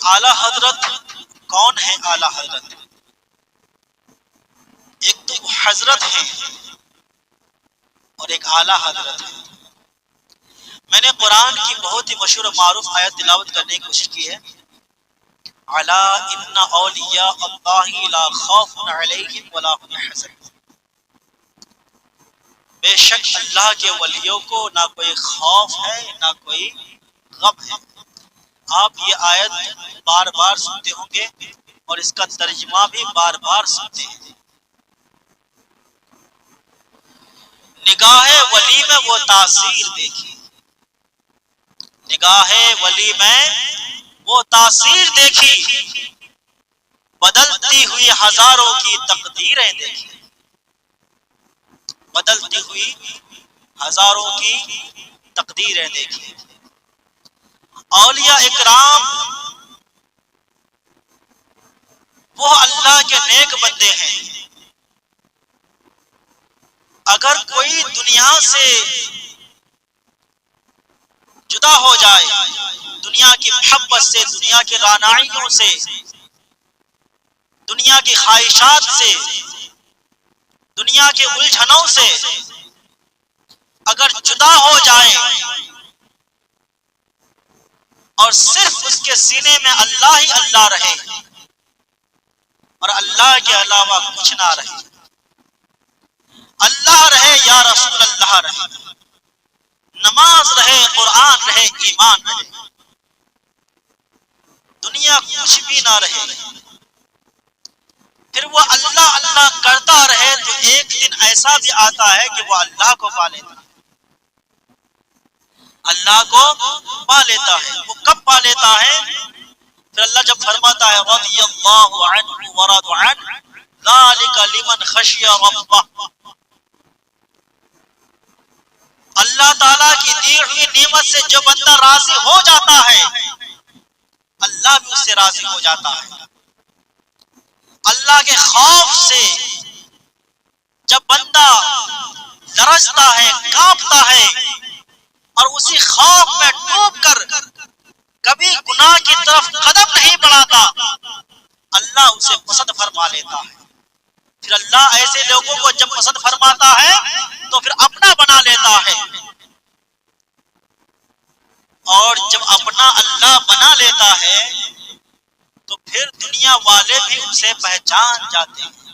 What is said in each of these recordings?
اعلی حضرت کون ہے؟ اعلی حضرت ایک تو حضرت ہیں اور ایک اعلی حضرت ہے۔ میں نے قرآن کی بہت ہی مشہور و معروف آیت تلاوت کرنے کی کوشش کی ہے، الا ان اولیاء اللہ لا خوف علیہم ولا هم يحزنون، بے شک اللہ کے ولیوں کو نہ کوئی خوف ہے نہ کوئی غم ہے۔ آپ یہ آیت بار بار سنتے ہوں گے اور اس کا ترجمہ بھی بار بار سنتے ہیں۔ نگاہ ولی میں وہ تاثیر دیکھی، نگاہ ولی میں وہ تاثیر دیکھی، بدلتی ہوئی ہزاروں کی تقدیریں دیکھی، بدلتی ہوئی ہزاروں کی تقدیریں دیکھی۔ اولیاء اکرام وہ اللہ کے نیک بندے ہیں، اگر کوئی دنیا سے جدا ہو جائے، دنیا کی محبت سے، دنیا کی رعنائیوں سے، دنیا کی خواہشات سے، دنیا کے الجھنوں سے اگر جدا ہو جائے اور صرف اس کے سینے میں اللہ ہی اللہ رہے اور اللہ کے علاوہ کچھ نہ رہے، اللہ رہے یا رسول اللہ رہے، نماز رہے، قرآن رہے، ایمان رہے، دنیا کچھ بھی نہ رہے، پھر وہ اللہ اللہ کرتا رہے تو ایک دن ایسا بھی آتا ہے کہ وہ اللہ کو پا لیتا ہے، اللہ کو پا لیتا ہے۔ وہ کب پا لیتا ہے؟ پھر اللہ جب فرماتا ہے رضی اللہ عنہ ورضوا عنہ ذالک لمن خشی ربہ، اللہ تعالیٰ کی دی ہوئی نعمت سے جو بندہ راضی ہو جاتا ہے اللہ بھی اس سے راضی ہو جاتا ہے۔ اللہ کے خوف سے جب بندہ لرزتا ہے، کانپتا ہے اور اسی خوف میں ڈوب کر کبھی گناہ کی طرف قدم نہیں بڑھاتا، اللہ اسے پسند فرما لیتا ہے۔ پھر اللہ ایسے لوگوں کو جب پسند فرماتا ہے تو پھر اپنا بنا لیتا ہے، اور جب اپنا اللہ بنا لیتا ہے تو پھر دنیا والے بھی اسے پہچان جاتے ہیں۔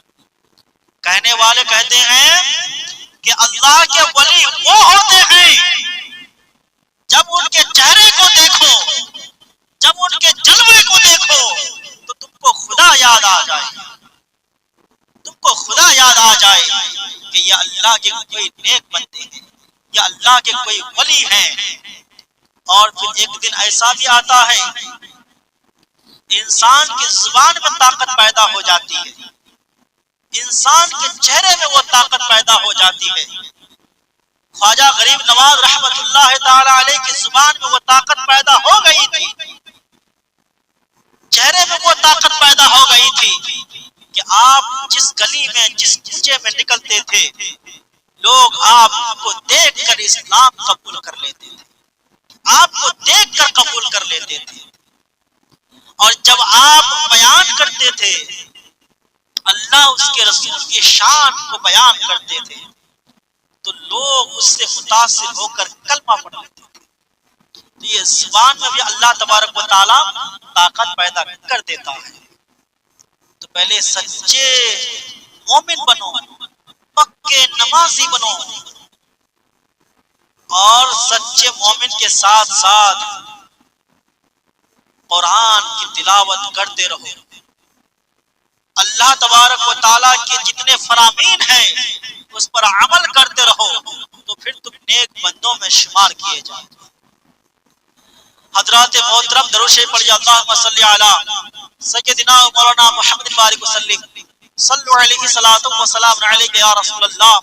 کہنے والے کہتے ہیں کہ اللہ کے ولی وہ ہوتے ہیں جب ان کے چہرے کو دیکھو، جب ان کے جلوے کو دیکھو تو تم کو خدا یاد آ جائے، تم کو خدا یاد آ جائے کہ یہ اللہ کے کوئی نیک بندے ہیں، یہ اللہ کے کوئی ولی ہیں۔ اور پھر ایک دن ایسا بھی آتا ہے انسان کی زبان میں طاقت پیدا ہو جاتی ہے، انسان کے چہرے میں وہ طاقت پیدا ہو جاتی ہے۔ خواجہ غریب نواز رحمت اللہ تعالی علیہ کی زبان میں وہ طاقت پیدا ہو گئی تھی، چہرے میں وہ طاقت پیدا ہو گئی تھی کہ آپ جس گلی میں، جس کوچے میں نکلتے تھے لوگ آپ کو دیکھ کر اسلام قبول کر لیتے تھے، آپ کو دیکھ کر قبول کر لیتے تھے۔ اور جب آپ بیان کرتے تھے، اللہ اس کے رسول کی شان کو بیان کرتے تھے تو لوگ اس سے متاثر ہو کر کلمہ پڑھ لیتے تھے۔ تو یہ زبان میں بھی اللہ تبارک و تعالی طاقت پیدا کر دیتا ہے۔ تو پہلے سچے مومن بنو، پکے نمازی بنو، اور سچے مومن کے ساتھ ساتھ قرآن کی تلاوت کرتے رہو، اللہ تبارک و تعالیٰ کے جتنے فرامین ہیں اس پر عمل کرتے رہو تو پھر تم نیک بندوں میں شمار کیے جاؤ۔ حضرات محترم درود شریف پڑھیے، اللہم صلی علی سیدنا مولانا محمد بارک وسلم، صلو علیہ صلاۃ و سلام علیک یا رسول اللہ،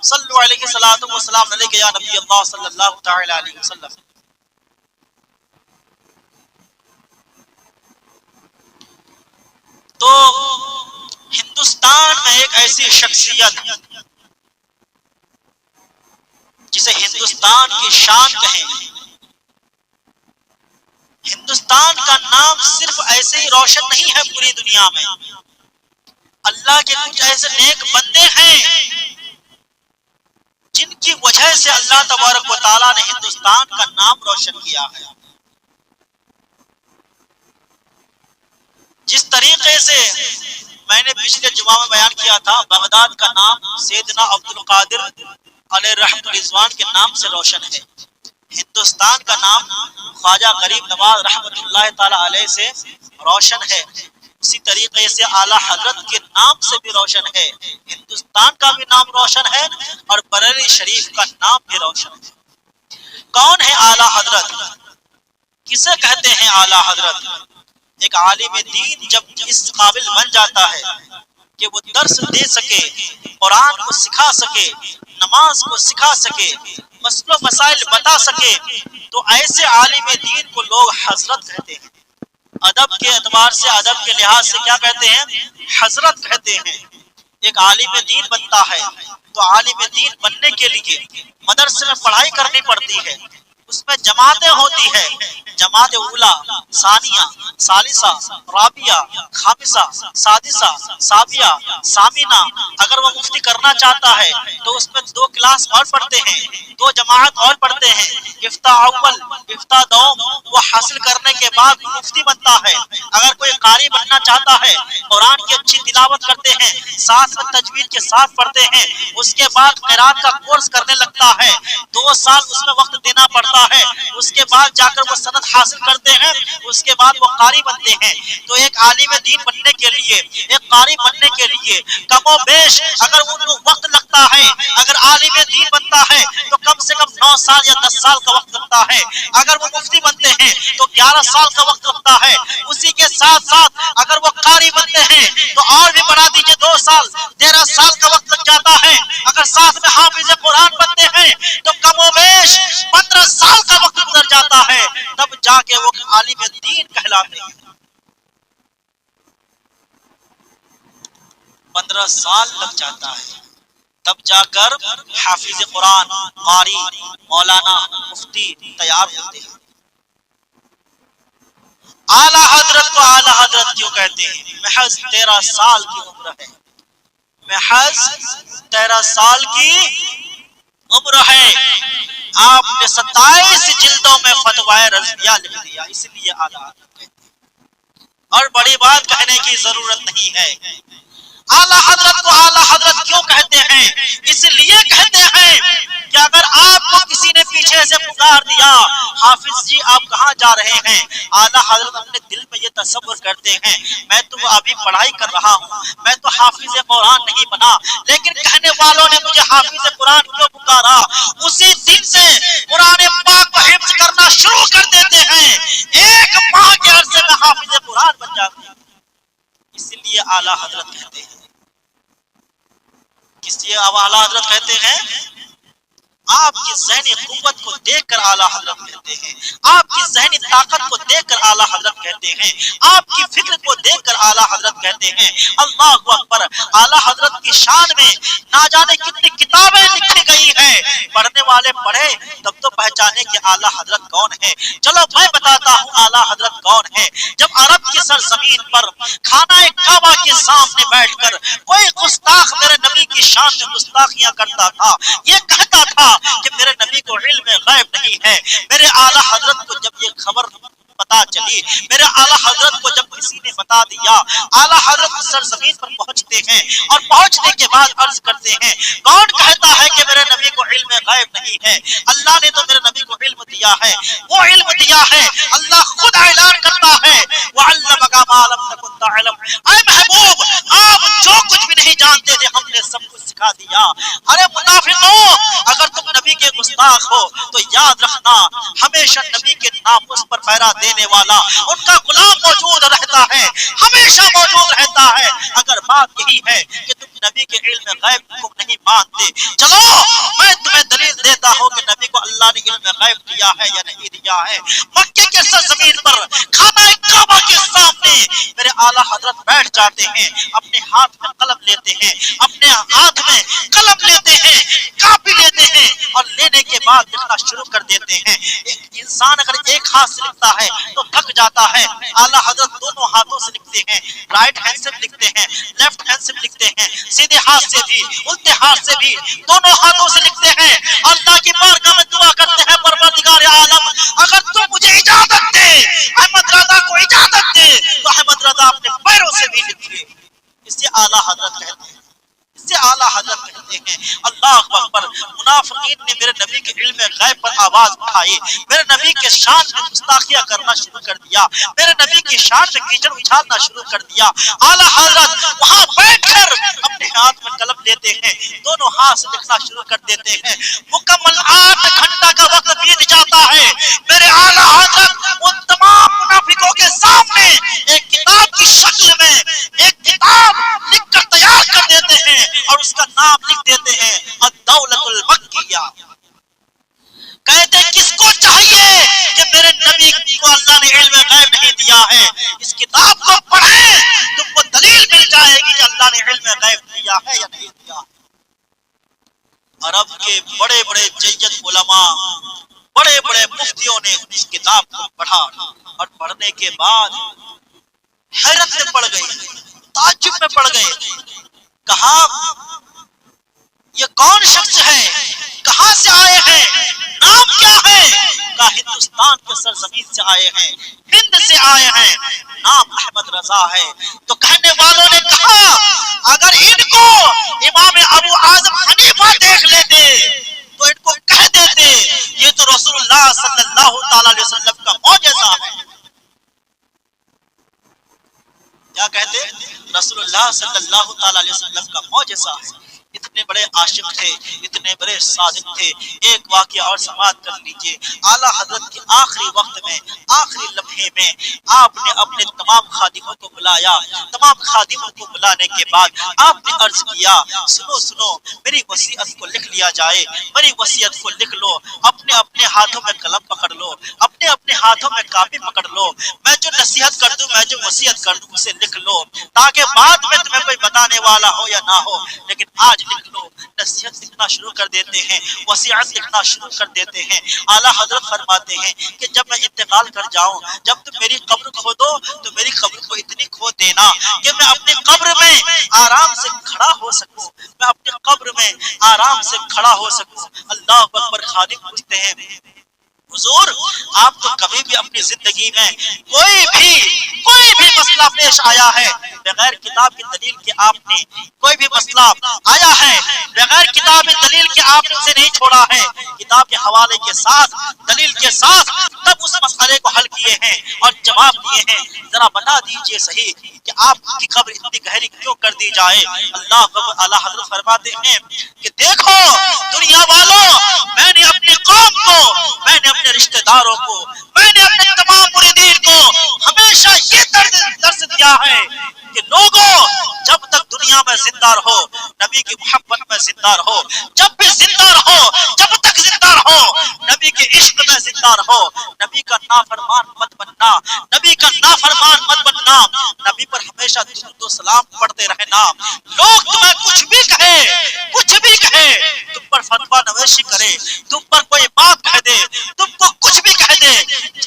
صلو علیہ صلاۃ و سلام علیک یا نبی اللہ صلی اللہ تعالی علیہ وسلم۔ تو ہندوستان میں ایک ایسی شخصیت جسے ہندوستان کی شان کہیں، ہندوستان ہندوستان کا نام صرف ایسے ہی روشن نہیں ہے پوری دنیا میں، اللہ کے کچھ ایسے نیک بندے ہیں جن کی وجہ سے اللہ تبارک و تعالیٰ نے ہندوستان کا نام روشن کیا ہے۔ جس طریقے سے میں نے پچھلے جمعہ میں بیان کیا تھا، بغداد کا نام سیدنا عبد القادر علیہ رحمۃ الرضوان کے نام سے روشن ہے، ہندوستان کا نام خواجہ غریب نواز رحمۃ اللہ تعالی علیہ سے روشن ہے، اسی طریقے سے اعلیٰ حضرت کے نام سے بھی روشن ہے، ہندوستان کا بھی نام روشن ہے اور بریلی شریف کا نام بھی روشن ہے۔ کون ہے اعلیٰ حضرت؟ کسے کہتے ہیں اعلیٰ حضرت؟ ایک عالم دین جب اس قابل بن جاتا ہے کہ وہ درس دے سکے، قرآن کو سکھا سکے، نماز کو سکھا سکے، مسئلہ مسائل بتا سکے، تو ایسے عالم دین کو لوگ حضرت کہتے ہیں۔ ادب کے اعتبار سے، ادب کے لحاظ سے کیا کہتے ہیں؟ حضرت کہتے ہیں۔ ایک عالم دین بنتا ہے تو عالم دین بننے کے لیے مدرسے میں پڑھائی کرنی پڑتی ہے، اس میں جماعتیں ہوتی ہے، جماعت اولا، ثانیہ، ثالثہ، رابعہ، خامسہ، سادسہ، سابعہ، ثامنہ۔ اگر وہ مفتی کرنا چاہتا ہے تو اس میں 2 کلاس اور پڑھتے ہیں، 2 جماعت اور پڑھتے ہیں، افتاء اول، افتاء دوم، وہ حاصل کرنے کے بعد مفتی بنتا ہے۔ اگر کوئی قاری بننا چاہتا ہے، قرآن کی اچھی تلاوت کرتے ہیں، ساتھ میں تجوید کے ساتھ پڑھتے ہیں، اس کے بعد قرات کا کورس کرنے لگتا ہے، 2 سال اس میں وقت دینا پڑتا ہے، اس کے بعد جا کر وہ سند حاصل کرتے ہیں، اس کے بعد وہ قاری بنتے ہیں۔ تو ایک عالم دین بننے کے لیے، ایک قاری بننے کے لیے کم و بیش اگر ان کو وقت لگتا ہے، اگر عالم دین بنتا ہے تو کم سے کم 9 سال یا 10 سال کا وقت لگتا ہے، اگر وہ مفتی بنتے ہیں تو 11 سال کا وقت لگتا ہے، اسی کے ساتھ ساتھ اگر وہ قاری بنتے ہیں تو اور بھی بڑھا دیجئے 2 سال، 13 سال کا وقت لگ جاتا ہے، اگر ساتھ میں حافظ قرآن بنتے ہیں تو کم و بیش 15 سال کا وقت گزر جاتا ہے، تب جا کے وہ عالم دین کہلاتے ہیں۔ 15 سال لگ جاتا ہے، تب جا کر حافظ قرآن، قاری، مولانا، مفتی تیار ہوتے ہیں۔ اعلیٰ حضرت کو اعلیٰ حضرت کیوں کہتے ہیں؟ محض 13 سال کی عمر ہے، محض 13 سال کی عمر ہے، آپ نے 27 جلدوں میں فتوائے رضویہ لکھ دیا، اس لیے اعلیٰ حضرت کہتے ہیں، اور بڑی بات کہنے کی ضرورت نہیں ہے۔ اعلیٰ حضرت کو اعلیٰ حضرت کیوں کہتے ہیں؟ اس لیے کہتے ہیں کہ اگر آپ کو کسی نے پیچھے سے پکار دیا، حافظ جی آپ کہاں جا رہے ہیں، اعلیٰ حضرت اپنے دل میں یہ تصور کرتے ہیں میں تو ابھی پڑھائی کر رہا ہوں، میں تو حافظ قرآن نہیں بنا، لیکن کہنے والوں نے مجھے حافظ قرآن کیوں پکارا، اسی دن سے قرآن پاک کو حفظ کرنا شروع کر دیتے ہیں، 1 ماہ کے عرصے میں حافظ قرآن بن جاتے ہیں۔ اس لیے اعلیٰ حضرت کہتے ہیں۔ کس لیے اعلیٰ حضرت کہتے ہیں؟ آپ کی ذہنی قوت کو دیکھ کر اعلیٰ حضرت کہتے ہیں، آپ کی ذہنی طاقت کو دیکھ کر اعلیٰ حضرت کہتے ہیں، آپ کی فکر کو دیکھ کر اعلیٰ حضرت کہتے ہیں۔ اللہ اکبر! اعلیٰ حضرت کی شان میں نہ جانے کتنی کتابیں لکھی گئی ہیں، پڑھنے والے پڑھے تب تو پہچانے کہ اعلیٰ حضرت کون ہے۔ چلو میں بتاتا ہوں اعلیٰ حضرت کون ہے۔ جب عرب کی سرزمین پر خانہ کعبہ کے سامنے بیٹھ کر کوئی گستاخ میرے نبی کی شان میں گستاخیاں کرتا تھا، یہ کہتا تھا کہ میرے نبی کو علم غیب نہیں ہے، میرے اعلیٰ حضرت کو جب یہ خبر پتا چلی، میرے اعلیٰ حضرت کو جب کسی نے بتا دیا، اعلیٰ حضرت سرزمین پر پہنچتے ہیں اور پہنچنے کے بعد عرض کرتے ہیں کون کہتا ہے کہ میرے نبی کو علم غیب نہیں ہے؟ اللہ نے تو میرے نبی کو علم دیا ہے، وہ علم دیا ہے، اللہ خود اعلان کرتا ہے وَعَلَّمَكَ مَا لَمْ تَكُنْ تَعْلَمْ، اے محبوب آپ جو کچھ بھی نہیں جانتے تھے ہم نے سب کچھ سکھا دیا۔ ارے منافقوں، اگر تم نبی کے گستاخ ہو تو یاد رکھنا ہمیشہ نبی کے ناموس پر پہرا دینے والا ان کا غلام موجود رہتا ہے، ہمیشہ موجود رہتا ہے۔ اگر بات یہی ہے کہ تم نبی کے علم غیب کو نہیں مانتے، چلو میں تمہیں دلیل دیتا ہوں کہ نبی کو اللہ نے علم غیب دیا ہے یا نہیں دیا ہے۔ مکے کے سرزمین پر خانہ کعبہ کے سامنے میرے اعلیٰ حضرت بیٹھ جاتے ہیں, اپنے ہاتھ میں قلم لیتے ہیں, اپنے ہاتھ میں قلم لیتے ہیں, کاپی لیتے ہیں, اور لینے کے بعد لکھنا شروع کر دیتے ہیں. ایک انسان اگر ایک ہاتھ سے لکھتا ہے تو تھک جاتا ہے. اعلیٰ حضرت دونوں ہاتھوں سے لکھتے ہیں, رائٹ ہینڈ سے لکھتے ہیں, لیفٹ ہینڈ سے لکھتے ہیں, سیدھے ہاتھ سے بھی الٹے ہاتھ سے بھی, دونوں ہاتھوں سے لکھتے ہیں. اللہ کی بارگاہ میں دعا کرتے ہیں, پروردگار عالم اگر تو مجھے اجازت دے, احمد رضا کو اجازت دے, تو احمد رضا اپنے پیروں سے بھی لکھے. اس سے اعلیٰ حضرت کہتے ہیں, اس سے اعلیٰ حضرت کہتے ہیں. اللہ اکبر. منافقین نے میرے نبی کے علم غیب پر آواز اٹھائی, میرے نبی کے شان میں گستاخیاں کرنا شروع کر دیا, میرے نبی کی شان میں کیچڑ اچھالنا شروع کر دیا. اعلیٰ حضرت وہاں بیٹھ کر اپنے ہاتھ میں قلم لیتے ہیں, دونوں ہاتھ سے لکھنا شروع کر دیتے ہیں. مکمل 8 گھنٹہ کا وقت بیت جاتا ہے. میرے اعلیٰ حضرت ان تمام منافقوں کے سامنے ایک کتاب کی شکل میں ایک کتاب لکھ کر تیار کر دیتے ہیں, اور اس کا نام لکھ دیتے ہیں الدولۃ المکیہ. کہتے ہیں کس کو چاہیے کہ میرے نبی کو اللہ نے علم غیب نہیں دیا ہے, اس کتاب کو پڑھیں, تم کو دلیل مل جائے گی کہ اللہ نے علم غیب دیا ہے یا نہیں دیا. عرب کے بڑے بڑے جید علماء, بڑے بڑے مفتیوں نے اس کتاب کو پڑھا, اور پڑھنے کے بعد حیرت میں پڑ گئے, تعجب میں پڑ گئے. کہا یہ کون شخص ہے, کہاں سے آئے ہیں, نام کیا ہے؟ کہا ہندوستان کے سرزمین سے آئے ہیں, ہند سے آئے ہیں, نام احمد رضا ہے. تو کہنے والوں نے کہا اگر ان کو امام ابو اعظم حنیفہ دیکھ لیتے تو ان کو کہہ دیتے یہ تو رسول اللہ صلی اللہ تعالی علیہ وسلم کا معجزہ ہے. کیا کہتے؟ رسول اللہ صلی اللہ تعالی علیہ وسلم کا معجزہ ہے. اتنے بڑے عاشق تھے, اتنے بڑے صادق تھے. ایک واقعہ اور سماعت کر لیجئے. اعلیٰ حضرت کے آخری وقت میں, آخری لمحے میں آپ نے اپنے تمام خادموں کو بلایا. تمام خادموں کو بلانے کے بعد آپ نے عرض کیا سنو سنو, میری وصیت کو لکھ لیا جائے, میری وصیت کو لکھ لو, اپنے اپنے ہاتھوں میں قلم پکڑ لو, اپنے اپنے ہاتھوں میں کاپی پکڑ لو. میں جو نصیحت کر دوں, میں جو وصیت کر دوں اسے لکھ لو, تاکہ بعد میں تمہیں کوئی بتانے والا ہو یا نہ ہو, لیکن آج لکھ لو. نصیحت لکھنا شروع کر دیتے ہیں, وصیت لکھنا شروع کر دیتے ہیں. اعلیٰ حضرت فرماتے ہیں کہ جب میں انتقال کر جاؤں, جب تم میری قبر کھودو تو میری قبر کو اتنی کھود دینا کہ میں اپنی قبر میں آرام سے کھڑا ہو سکوں, میں اپنی قبر میں آرام سے کھڑا ہو سکوں. اللہ اکبر. خادم پوچھتے ہیں حضور آپ تو کبھی بھی اپنی زندگی میں کوئی بھی مسئلہ پیش آیا ہے بغیر کتاب کی دلیل کے آپ نے, کوئی بھی مسئلہ آیا ہے بغیر کتاب دلیل کے آپ نے اسے نہیں چھوڑا ہے, کتاب کے حوالے کے ساتھ دلیل کے ساتھ تب اس مسئلے کو حل کیے ہیں اور جواب دیے ہیں. ذرا بتا دیجئے صحیح کہ آپ کی قبر اتنی گہری کیوں کر دی جائے. اللہ اکبر. اعلیٰ حضرت فرماتے ہیں کہ دیکھو دنیا والوں, میں نے اپنی قوم کو, میں نے اپنے رشتہ داروں کو, میں نے اپنے تمام مریدین کو ہمیشہ یہ درس دیا ہے کہ لوگوں جب تک دنیا میں زندہ رہو نبی کی محبت میں زندہ رہو, جب بھی زندہ رہو, جب تک زندہ رہو نبی کے عشق میں زندہ رہو, نبی کا نافرمان مت بننا, نبی کا نافرمان مت بننا, نبی پر ہمیشہ درود و سلام پڑھتے رہنا. لوگ تمہیں کچھ بھی کہے, تم پر فتویٰ نویسی کرے, تم پر کوئی بات کہہ دے, تم کو کچھ بھی کہہ دے,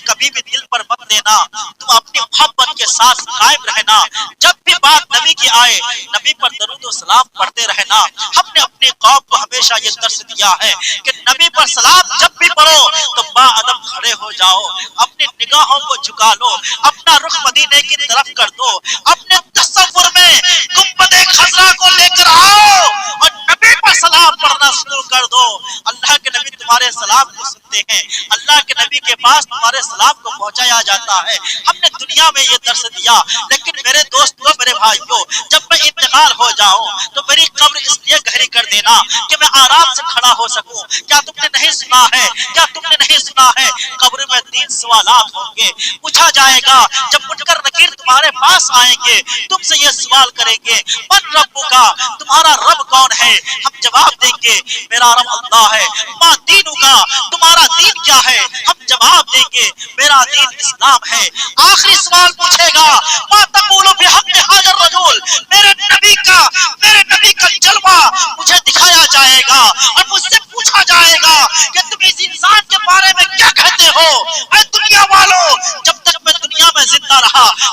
کبھی بھی دل پر مت لینا, تم اپنی محبت کے ساتھ قائم رہنا. جب بھی بات نبی کی آئے نبی پر درود و سلام پڑھتے رہنا. ہم نے اپنی قوم کو ہمیشہ یہ درس دیا ہے کہ نبی پر سلام جب بھی پڑھو تو با ادب کھڑے ہو جاؤ, اپنی نگاہوں کو جھکا لو, اپنا رخ مدینے کی طرف کر دو, اپنے تصور میں گنبد خضرا کو لے کر آؤ اور نبی پر سلام پڑھنا شروع کر دو. اللہ کے نبی تمہارے سلام کو سنتے ہیں, اللہ کے نبی کے پاس تمہارے سلام کو پہنچایا جاتا ہے. ہم نے دنیا میں یہ درس دیا, لیکن میرے دوستوں, میرے بھائیوں, جب میں انتقال ہو جاؤں تو میری قبر اس لیے گہری کر دینا کہ میں آرام سے کھڑا ہو سکوں. کیا تم نے نہیں سنا ہے, کیا تم نے نہیں سنا ہے قبر میں 3 سوالات ہوں گے, پوچھا جائے گا. جب منکر نکیر تمہارے پاس آئیں گے تم سے یہ سوال کریں گے من ربک, تمہارا رب کون ہے؟ ہم جواب دیں گے میرا رب اللہ ہے. ما دینک, تمہارا دین کیا ہے؟ ہم جواب دیں گے میرا دین اسلام ہے. آخری سوال پوچھے گا ما تقول فی حق ھذا الرجل,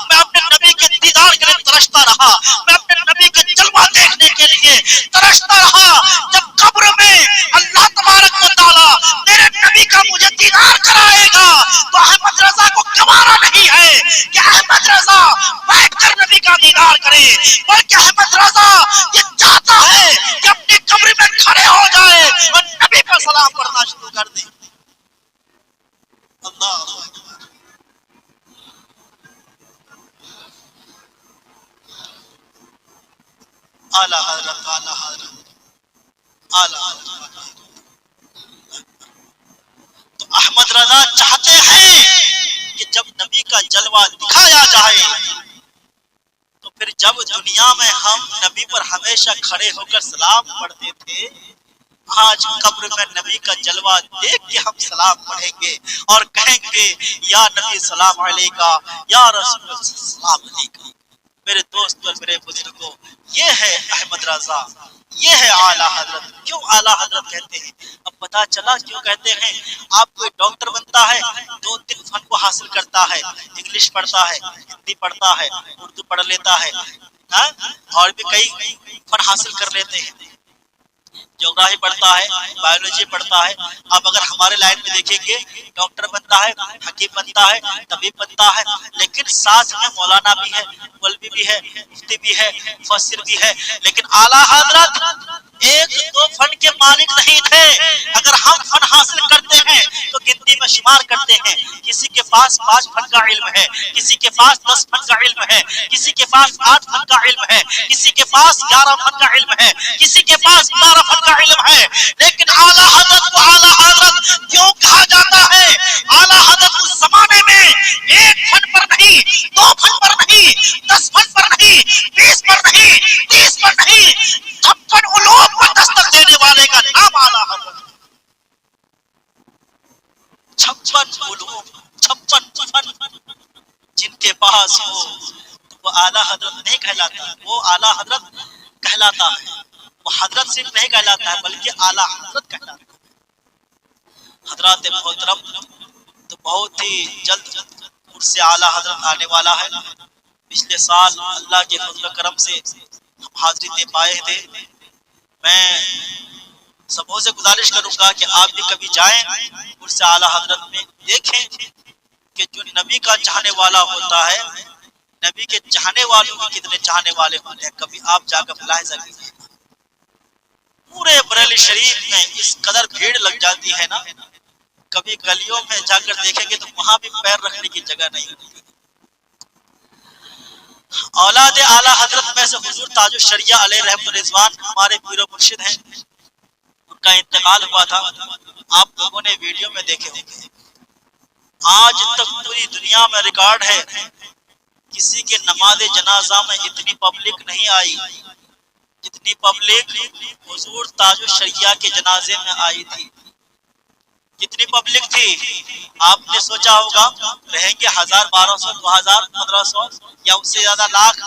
میں اپنے نبی کے دیدار کے لیے ترستا رہا، میں اپنے نبی کے جلوہ دیکھنے کے لیے ترستا رہا۔ جب قبر میں اللہ تبارک و تعالی میرے نبی کا مجھے دیدار کرائے گا تو احمد رضا کو گوارا نہیں ہے کہ احمد رضا بیٹھ کر نبی کا دیدار کرے، بلکہ احمد رضا یہ چاہتا ہے کہ اپنی قبر میں کھڑے ہو جائے اور نبی پر سلام پڑھنا شروع کر دے۔ اللہ اعلی حضرت، اعلی حضرت، اعلی حضرت۔ تو احمد رضا چاہتے ہیں کہ جب نبی کا جلوہ دکھایا جائے تو پھر جب دنیا میں ہم نبی پر ہمیشہ کھڑے ہو کر سلام پڑھتے تھے، آج قبر میں نبی کا جلوہ دیکھ کے ہم سلام پڑھیں گے اور کہیں گے یا نبی سلام علیکہ، یا رسول اللہ سلام علیکہ۔ میرے دوست اور میرے بزرگوں، یہ ہے احمد رضا، یہ ہے اعلیٰ حضرت۔ کیوں اعلیٰ حضرت کہتے ہیں؟ اب پتا چلا کیوں کہتے ہیں۔ آپ کوئی ڈاکٹر بنتا ہے، 2-3 فن کو حاصل کرتا ہے، انگلش پڑھتا ہے، ہندی پڑھتا ہے، اردو پڑھ لیتا ہے، اور بھی کئی فن حاصل کر لیتے ہیں، جغرافی پڑھتا ہے، بایولوجی پڑھتا ہے۔ اب اگر ہمارے لائن میں دیکھیں گے، ڈاکٹر بنتا ہے، حکیم بنتا ہے، طبیب بنتا ہے، لیکن ساتھ میں مولانا بھی ہے، مولوی بھی ہے، مفتی بھی ہے، مفسر بھی ہے، لیکن اعلیٰ حضرت 1-2 فن کے مالک نہیں تھے۔ اگر ہم فن حاصل کرتے ہیں تو گنتی میں شمار کرتے ہیں، کسی کے پاس 5 فن کا علم ہے، کسی کے پاس 10 فن کا علم ہے، کسی کے پاس 8 فن کا علم ہے، کسی کے پاس 11 فن کا علم ہے، کسی کے پاس 12 فن کا علم ہے، لیکن اعلیٰ حضرت کو اعلیٰ حضرت کیوں کہا جاتا ہے؟ اعلیٰ حضرت اس زمانے میں 1 فن پر نہیں، 2 فن پر نہیں، 10 فن پر نہیں، 20 پر نہیں، 30 پر نہیں، 56 علوم پر دستک دینے والے کا نام اعلیٰ حضرت۔ 56 علوم، 56 فن جن کے پاس ہو وہ اعلیٰ حضرت نہیں کہلاتا، وہ اعلیٰ حضرت کہلاتا ہے۔ وہ حضرت صرف نہیں کہلاتا ہے بلکہ اعلیٰ حضرت کہلاتا ہے۔ حضرات محترم، تو بہت ہی جلد عرص اعلیٰ حضرت آنے والا ہے۔ پچھلے سال اللہ کے فضل و کرم سے ہم حاضری دے پائے تھے۔ میں سبوں سے گزارش کروں گا کہ آپ بھی کبھی جائیں عرص اعلیٰ حضرت میں، دیکھیں کہ جو نبی کا چاہنے والا ہوتا ہے، نبی کے چاہنے والوں کے کتنے چاہنے والے ہوتے ہیں، کبھی آپ جا کر ملاحظہ کیجیے۔ پورے بریلی شریف میں اس قدر بھیڑ لگ جاتی ہے نا، کبھی گلیوں میں جا کر دیکھیں گے تو وہاں بھی پیر رکھنے کی جگہ نہیں ہوتی۔ اولاد اعلیٰ حضرت میں سے حضور تاج الشریعہ علیہ رحمۃ الرضوان ہمارے پیر و مرشد ہیں، ان کا انتقال ہوا تھا، آپ لوگوں نے ویڈیو میں دیکھے ہوں گے۔ آج تک پوری دنیا میں ریکارڈ ہے، کسی کے نماز جنازہ میں اتنی پبلک نہیں آئی جتنی پبلک حضور تاج الشریعہ کے جنازے میں آئی تھی۔ کتنی پبلک تھی؟ آپ نے سوچا ہوگا رہیں گے 1000، 1200، 2000، 1500 یا اس سے زیادہ لاکھ؟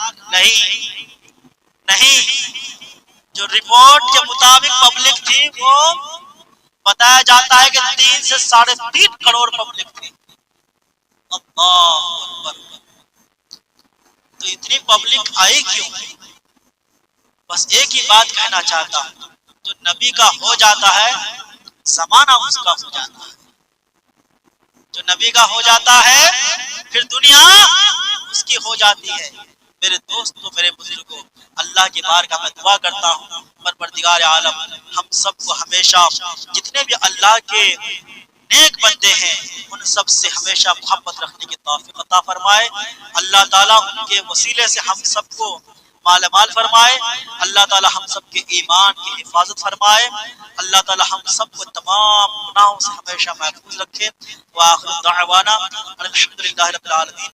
نہیں، جو رپورٹ کے مطابق پبلک تھی وہ بتایا جاتا ہے کہ 3 سے 3.5 کروڑ پبلک تھی۔ اللہ اکبر! تو اتنی پبلک آئی کیوں؟ بس ایک ہی بات کہنا چاہتا ہوں، جو نبی کا ہو جاتا ہے زمانہ اس کا ہو جاتا ہے، جو نبی کا ہو جاتا ہے پھر دنیا اس کی ہو جاتی ہے۔ میرے دوستوں، میرے بزرگوں، اللہ کی بارگاہ میں دعا کرتا ہوں پروردگار عالم ہم سب کو ہمیشہ جتنے بھی اللہ کے نیک بندے ہیں ان سب سے ہمیشہ محبت رکھنے کی توفیق عطا فرمائے۔ اللہ تعالیٰ ان کے وسیلے سے ہم سب کو مال مال فرمائے، اللہ تعالیٰ ہم سب کے ایمان کی حفاظت فرمائے، اللہ تعالیٰ ہم سب کو تمام گناہوں سے ہمیشہ محفوظ رکھے۔ وآخر دعوانا الحمدللہ رب العالمین۔